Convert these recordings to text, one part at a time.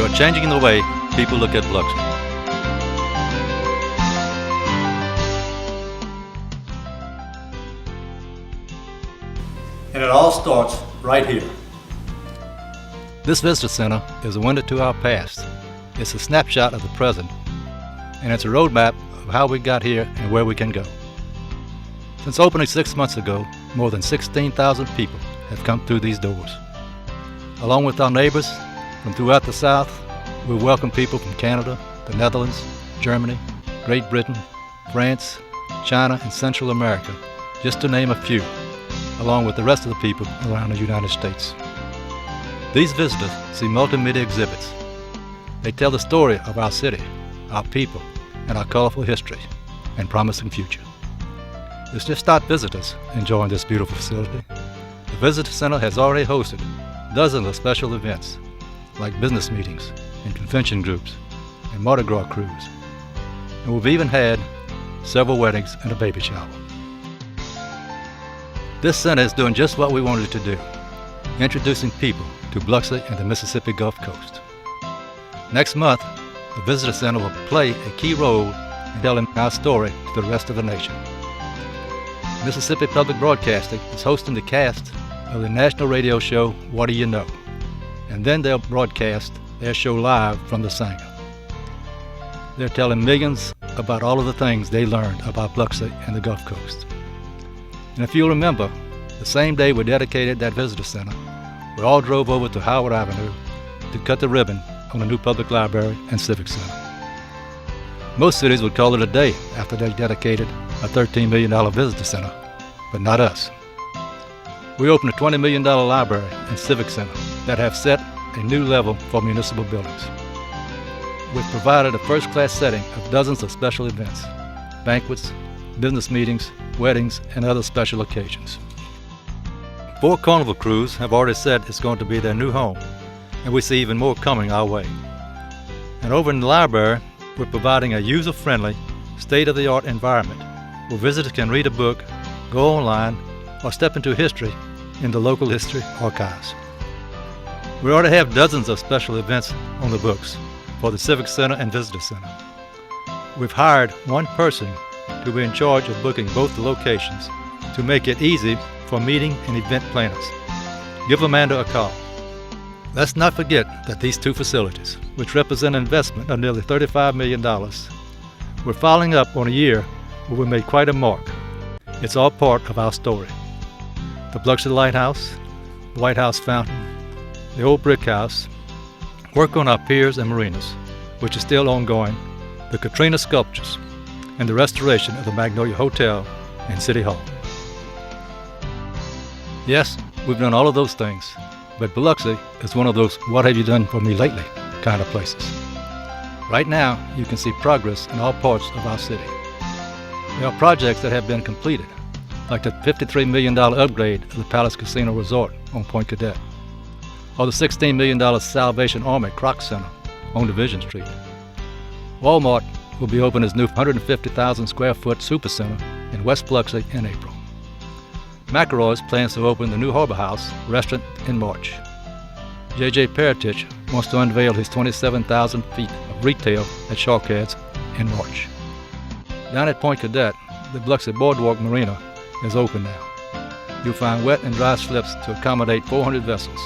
We are changing the way people look at Biloxi. And it all starts right here. This visitor center is a window to our past. It's a snapshot of the present, and it's a roadmap of how we got here and where we can go. Since opening 6 months ago, more than 16,000 people have come through these doors. Along with our neighbors from throughout the South, we welcome people from Canada, the Netherlands, Germany, Great Britain, France, China, and Central America, just to name a few, along with the rest of the people around the United States. These visitors see multimedia exhibits. They tell the story of our city, our people, and our colorful history and promising future. It's just not visitors enjoying this beautiful facility. The Visitor Center has already hosted dozens of special events, like business meetings and convention groups and Mardi Gras crews. And we've even had several weddings and a baby shower. This center is doing just what we wanted it to do, introducing people to Biloxi and the Mississippi Gulf Coast. Next month, the Visitor Center will play a key role in telling our story to the rest of the nation. Mississippi Public Broadcasting is hosting the cast of the national radio show, What Do You Know? And then they'll broadcast their show live from the Sanger. They're telling millions about all of the things they learned about Biloxi and the Gulf Coast. And if you'll remember, the same day we dedicated that visitor center, we all drove over to Howard Avenue to cut the ribbon on the new public library and civic center. Most cities would call it a day after they dedicated a $13 million visitor center, but not us. We opened a $20 million library and civic center that have set a new level for municipal buildings. We've provided a first-class setting of dozens of special events, banquets, business meetings, weddings, and other special occasions. 4 carnival crews have already said it's going to be their new home, and we see even more coming our way. And over in the library, we're providing a user-friendly, state-of-the-art environment where visitors can read a book, go online, or step into history in the local history archives. We already have dozens of special events on the books for the Civic Center and Visitor Center. We've hired one person to be in charge of booking both the locations to make it easy for meeting and event planners. Give Amanda a call. Let's not forget that these 2 facilities, which represent an investment of nearly $35 million, we're following up on a year where we made quite a mark. It's all part of our story. The Biloxi Lighthouse, the White House Fountain, the Old Brick House, work on our piers and marinas, which is still ongoing, the Katrina sculptures, and the restoration of the Magnolia Hotel and City Hall. Yes, we've done all of those things, but Biloxi is one of those "what have you done for me lately" kind of places. Right now, you can see progress in all parts of our city. There are projects that have been completed, like the $53 million upgrade of the Palace Casino Resort on Point Cadet, or the $16 million Salvation Army Croc Center on Division Street. Walmart will be opening its new 150,000 square foot supercenter in West Biloxi in April. McElroy's plans to open the new Harbor House restaurant in March. J.J. Peretich wants to unveil his 27,000 feet of retail at Sharkheads in March. Down at Point Cadet, the Biloxi Boardwalk Marina is open now. You'll find wet and dry slips to accommodate 400 vessels.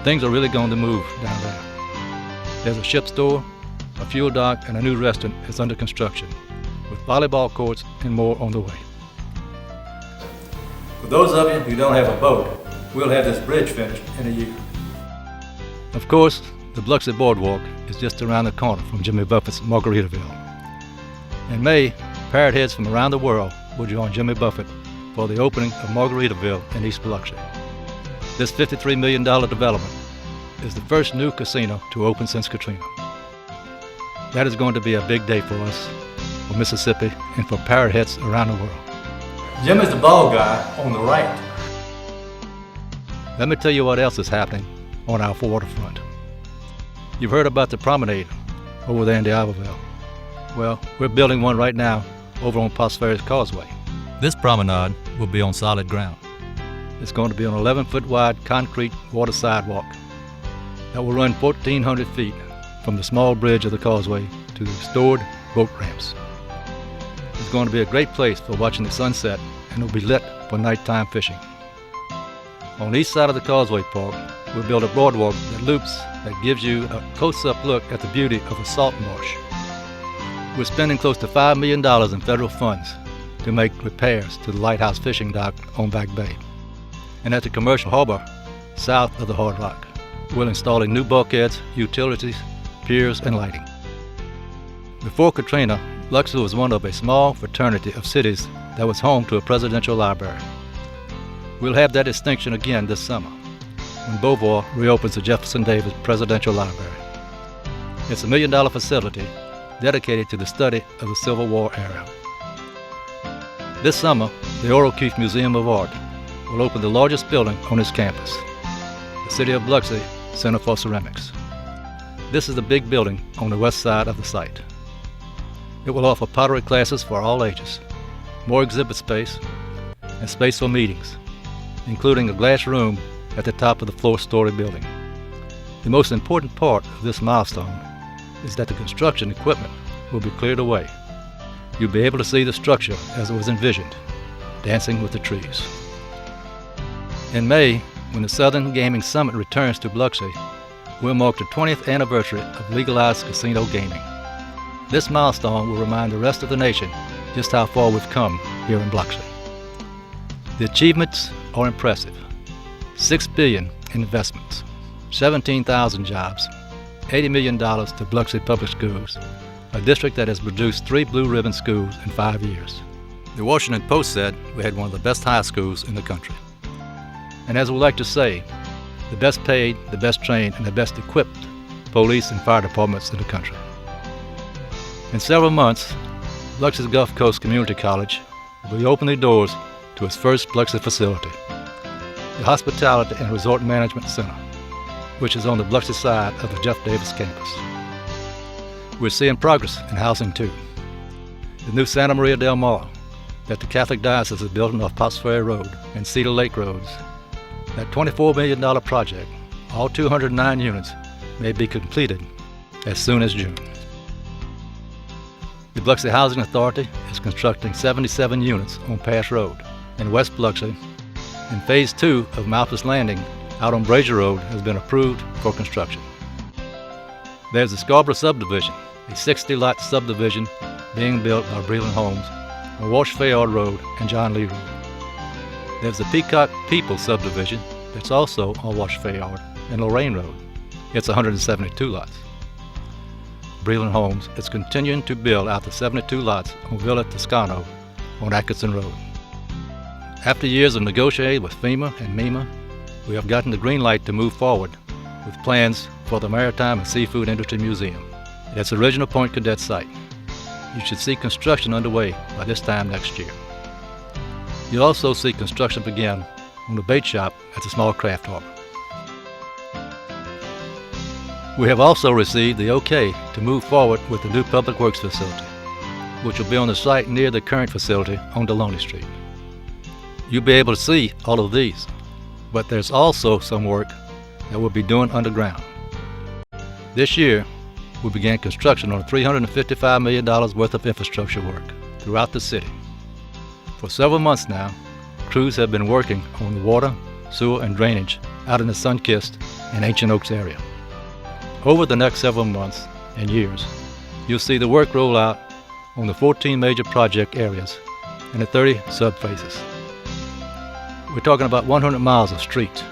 Things are really going to move down there. There's a ship store, a fuel dock, and a new restaurant is under construction, with volleyball courts and more on the way. For those of you who don't have a boat, we'll have this bridge finished in a year. Of course, the Biloxi Boardwalk is just around the corner from Jimmy Buffett's Margaritaville. In May, parrot heads from around the world will join Jimmy Buffett for the opening of Margaritaville in East Biloxi. This $53 million development is the first new casino to open since Katrina. That is going to be a big day for us, for Mississippi, and for parrot heads around the world. Jim is the ball guy on the right. Let me tell you what else is happening on our waterfront. You've heard about the promenade over there in the Iberville. Well, we're building one right now over on Prosperous Causeway. This promenade will be on solid ground. It's going to be an 11-foot wide concrete water sidewalk that will run 1,400 feet from the small bridge of the causeway to the restored boat ramps. It's going to be a great place for watching the sunset, and it will be lit for nighttime fishing. On the east side of the causeway park, we'll build a boardwalk that gives you a close-up look at the beauty of the salt marsh. We're spending close to $5 million in federal funds to make repairs to the lighthouse fishing dock on Back Bay. And at the commercial harbor south of the Hard Rock, we're installing new bulkheads, utilities, piers, and lighting. Before Katrina, Biloxi was one of a small fraternity of cities that was home to a presidential library. We'll have that distinction again this summer when Beauvoir reopens the Jefferson Davis Presidential Library. It's $1 million facility dedicated to the study of the Civil War era. This summer, the Oral Keith Museum of Art will open the largest building on its campus, the City of Biloxi Center for Ceramics. This is the big building on the west side of the site. It will offer pottery classes for all ages, more exhibit space, and space for meetings, including a glass room at the top of the four-story building. The most important part of this milestone is that the construction equipment will be cleared away. You'll be able to see the structure as it was envisioned, dancing with the trees. In May, when the Southern Gaming Summit returns to Biloxi, we'll mark the 20th anniversary of legalized casino gaming. This milestone will remind the rest of the nation just how far we've come here in Biloxi. The achievements are impressive. $6 billion in investments, 17,000 jobs, $80 million to Biloxi Public Schools, a district that has produced 3 blue ribbon schools in 5 years. The Washington Post said we had one of the best high schools in the country. And as we like to say, the best paid, the best trained, and the best equipped police and fire departments in the country. In several months, Biloxi's Gulf Coast Community College will be opening doors to its first Biloxi facility, the Hospitality and Resort Management Center, which is on the Biloxi side of the Jeff Davis campus. We're seeing progress in housing too. The new Santa Maria del Mar that the Catholic Diocese is building off Potts Ferry Road and Cedar Lake Roads, that $24 million project, all 209 units, may be completed as soon as June. The Biloxi Housing Authority is constructing 77 units on Pass Road in West Biloxi, and Phase 2 of Malthus Landing out on Brazier Road has been approved for construction. There's the Scarborough subdivision, a 60-lot subdivision being built by Breland Homes on Walsh Fayard Road and John Lee Road. There's the Peacock People subdivision that's also on Walsh Fayard and Lorraine Road. It's 172 lots. Breland Homes is continuing to build out the 72 lots on Villa Toscano on Atkinson Road. After years of negotiating with FEMA and MEMA, we have gotten the green light to move forward with plans for the Maritime and Seafood Industry Museum at its original Point Cadet site. You should see construction underway by this time next year. You'll also see construction begin on the bait shop at the small craft harbor. We have also received the okay to move forward with the new Public Works facility, which will be on the site near the current facility on Deloney Street. You'll be able to see all of these, but there's also some work that we'll be doing underground. This year, we began construction on $355 million worth of infrastructure work throughout the city. For several months now, crews have been working on the water, sewer, and drainage out in the Sun-Kissed and Ancient Oaks area. Over the next several months and years, you'll see the work roll out on the 14 major project areas and the 30 subphases. We're talking about 100 miles of streets,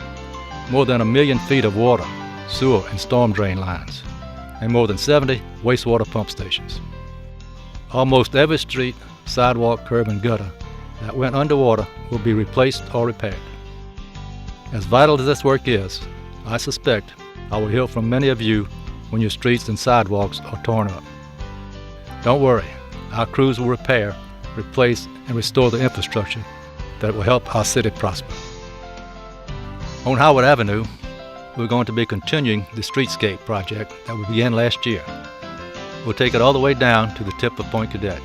more than 1 million feet of water, sewer, and storm drain lines, and more than 70 wastewater pump stations. Almost every street, sidewalk, curb, and gutter that went underwater will be replaced or repaired. As vital as this work is, I suspect I will hear from many of you when your streets and sidewalks are torn up. Don't worry, our crews will repair, replace, and restore the infrastructure that will help our city prosper. On Howard Avenue, we're going to be continuing the streetscape project that we began last year. We'll take it all the way down to the tip of Point Cadet,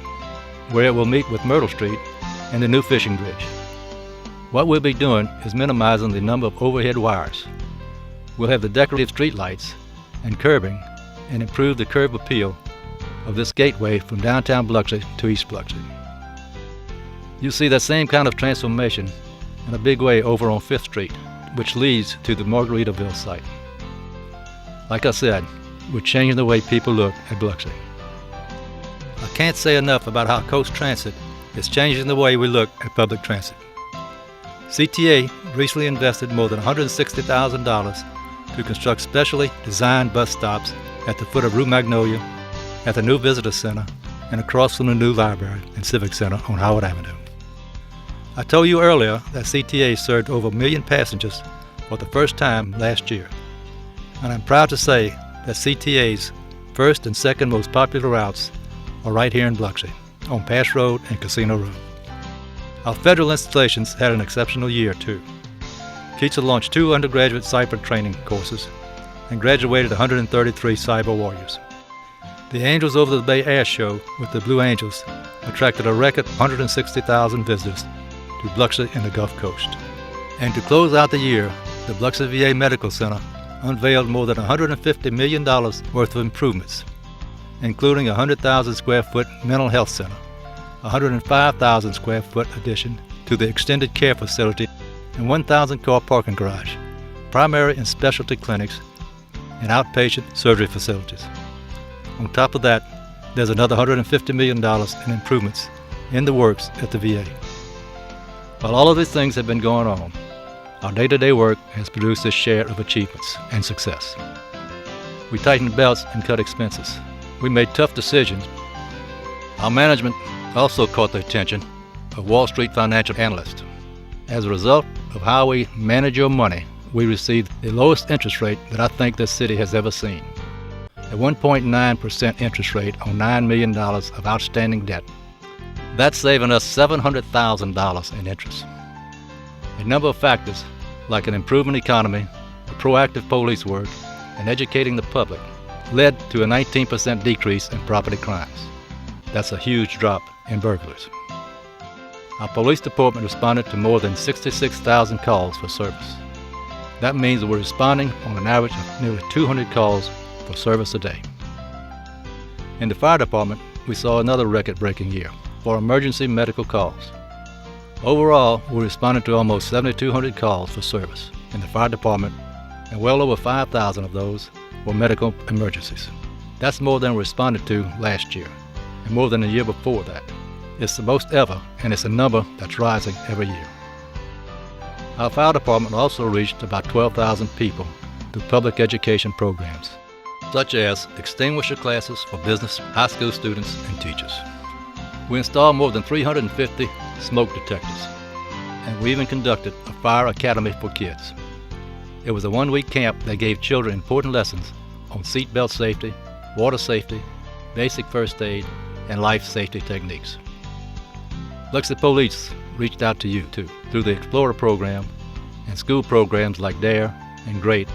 where it will meet with Myrtle Street and the new fishing bridge. What we'll be doing is minimizing the number of overhead wires. We'll have the decorative street lights and curbing and improved the curb appeal of this gateway from downtown Biloxi to East Biloxi. You see that same kind of transformation in a big way over on 5th Street, which leads to the Margaritaville site. Like I said, we're changing the way people look at Biloxi. I can't say enough about how Coast Transit is changing the way we look at public transit. CTA recently invested more than $160,000 to construct specially designed bus stops at the foot of Rue Magnolia, at the new Visitor Center, and across from the new library and Civic Center on Howard Avenue. I told you earlier that CTA served over 1 million passengers for the first time last year, and I'm proud to say that CTA's first and second most popular routes are right here in Biloxi, on Pass Road and Casino Road. Our federal installations had an exceptional year, too. Keatsa launched 2 undergraduate cyber training courses and graduated 133 cyber warriors. The Angels Over the Bay Air Show with the Blue Angels attracted a record 160,000 visitors to Biloxi and the Gulf Coast. And to close out the year, the Biloxi VA Medical Center unveiled more than $150 million worth of improvements, including a 100,000 square foot mental health center, a 105,000 square foot addition to the extended care facility, and 1,000 car parking garage, primary and specialty clinics, and outpatient surgery facilities. On top of that, there's another $150 million in improvements in the works at the VA. While all of these things have been going on, our day-to-day work has produced this share of achievements and success. We tightened belts and cut expenses. We made tough decisions. Our management also caught the attention of Wall Street financial analysts. As a result of how we manage your money, we received the lowest interest rate that I think this city has ever seen. A 1.9% interest rate on $9 million of outstanding debt. That's saving us $700,000 in interest. A number of factors, like an improving economy, a proactive police work, and educating the public, led to a 19% decrease in property crimes. That's a huge drop in burglaries. Our police department responded to more than 66,000 calls for service. That means we're responding on an average of nearly 200 calls for service a day. In the fire department, we saw another record-breaking year for emergency medical calls. Overall, we responded to almost 7,200 calls for service in the fire department, and well over 5,000 of those were medical emergencies. That's more than we responded to last year, and more than the year before that. It's the most ever, and it's a number that's rising every year. Our fire department also reached about 12,000 people through public education programs, such as extinguisher classes for business, high school students, and teachers. We installed more than 350 smoke detectors, and we even conducted a fire academy for kids. It was a one-week camp that gave children important lessons on seatbelt safety, water safety, basic first aid, and life safety techniques. Biloxi Police reached out to you, too, through the Explorer program and school programs like DARE and GREAT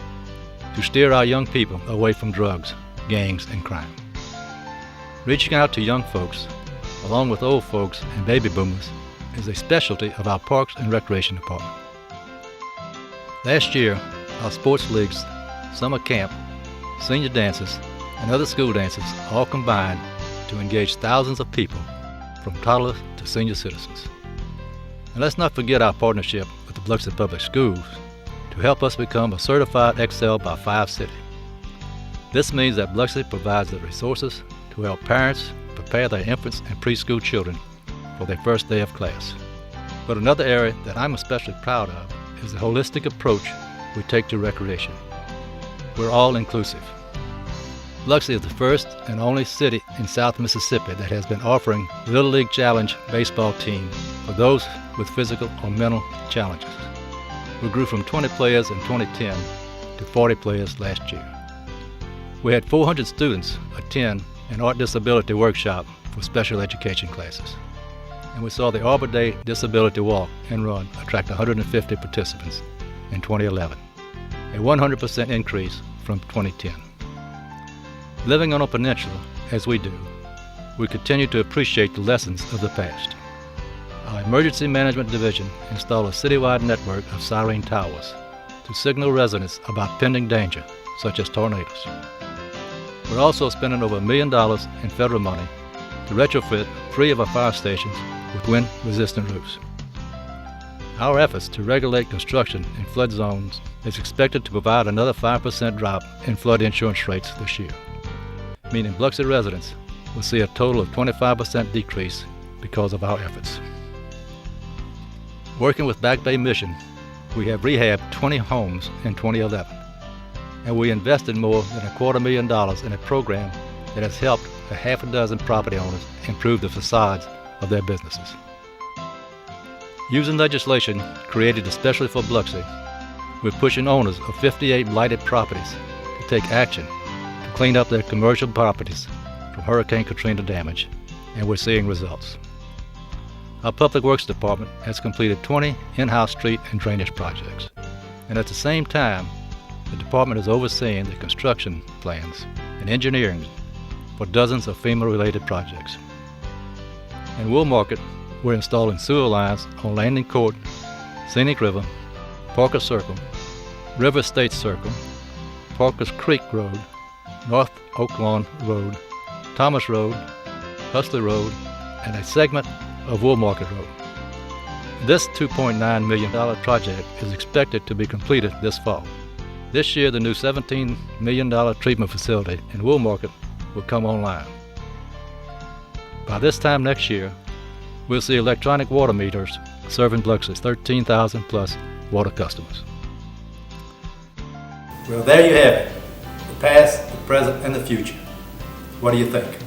to steer our young people away from drugs, gangs, and crime. Reaching out to young folks, along with old folks and baby boomers, is a specialty of our Parks and Recreation Department. Last year, our sports leagues, summer camp, senior dances, and other school dances all combined to engage thousands of people, from toddlers to senior citizens. And let's not forget our partnership with the Biloxi Public Schools to help us become a certified Excel by 5 city. This means that Biloxi provides the resources to help parents prepare their infants and preschool children for their first day of class. But another area that I'm especially proud of is the holistic approach we take to recreation. We're all inclusive. Biloxi is the first and only city in South Mississippi that has been offering the Little League Challenge baseball team for those with physical or mental challenges. We grew from 20 players in 2010 to 40 players last year. We had 400 students attend an art disability workshop for special education classes. And we saw the Arbor Day Disability Walk and Run attract 150 participants in 2011, a 100% increase from 2010. Living on a peninsula, as we do, we continue to appreciate the lessons of the past. Our Emergency Management Division installed a citywide network of siren towers to signal residents about pending danger, such as tornadoes. We're also spending over $1 million in federal money to retrofit 3 of our fire stations with wind-resistant roofs. Our efforts to regulate construction in flood zones is expected to provide another 5% drop in flood insurance rates this year, meaning Biloxi residents will see a total of 25% decrease because of our efforts. Working with Back Bay Mission, we have rehabbed 20 homes in 2011, and we invested more than $250,000 in a program that has helped a half a dozen property owners improve the facades of their businesses. Using legislation created especially for Biloxi, we're pushing owners of 58 blighted properties to take action to clean up their commercial properties from Hurricane Katrina damage, and we're seeing results. Our Public Works Department has completed 20 in-house street and drainage projects, and at the same time, the department is overseeing the construction plans and engineering for dozens of FEMA-related projects. In Wool Market, we're installing sewer lines on Landing Court, Scenic River, Parker Circle, River State Circle, Parkers Creek Road, North Oak Lawn Road, Thomas Road, Hustler Road, and a segment of Wool Market Road. This $2.9 million project is expected to be completed this fall. This year, the new $17 million treatment facility in Wool Market will come online. By this time next year, we'll see electronic water meters serving Biloxi's 13,000 plus water customers. Well, there you have it. The past, the present, and the future. What do you think?